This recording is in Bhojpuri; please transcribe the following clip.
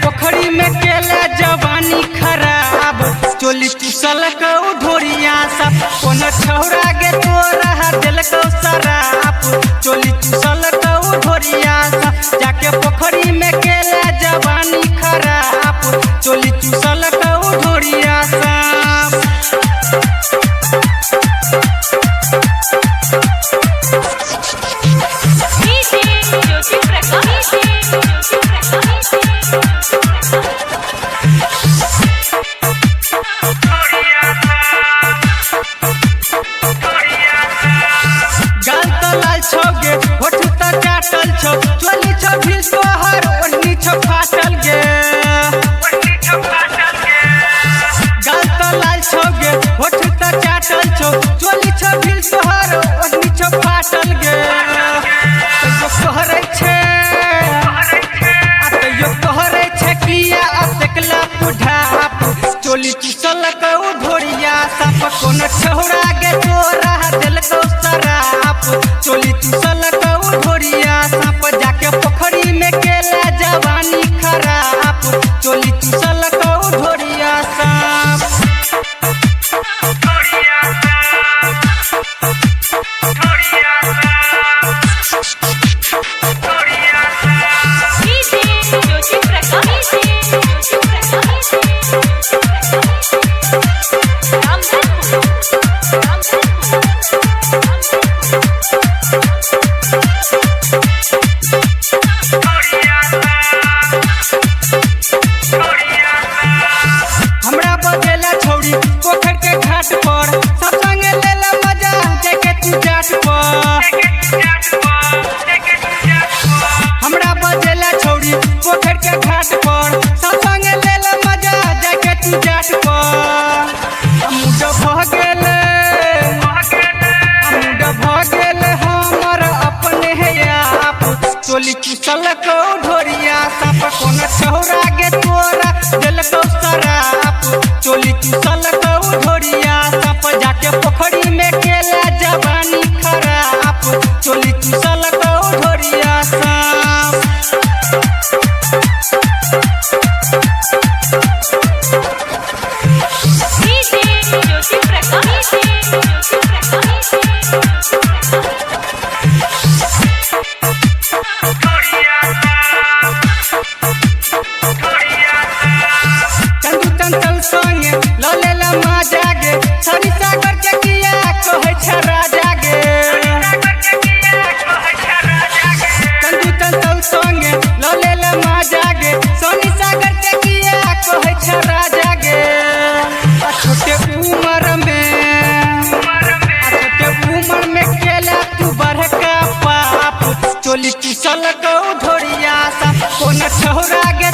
पोखरी में केला जवानी खराब चोली चुसल कौ ढोरिया सब कोन छौरा गे तोरा दिल कौ शराब चोली चुसल कौ ढोरिया सब जाके पोखरी में केला जवानी खराब चोली चुसल कौ ढोरिया सब चोली चुसल कौ ढोरिया सब कोन छौरा गे तोरा दिल कौ शराब चोली चुसल कौ ढोरिया सब जाके पोखरी में केला जवानी खराब चोली चुसल कौ ढोरिया सब पोखर के घाट पर सब संगे लेला मजा देखे तू जाट पर हमरा बजेला छौरी पोखर के घाट पर सब संगे लेला मजा देखे तू जाट पर मुड भ गेल हमर अपने है आप चोली चुसल कौ ढोरिया सब कोन छौरा गे तोरा दिल कौ शराब चोली चुसल कौ ढोरिया सब जाके पोखरी में केला जवानी खराब चोली चुसल कौ ढोरिया सब चोली चुसल कौ ढोरिया सब कोन छौरा गे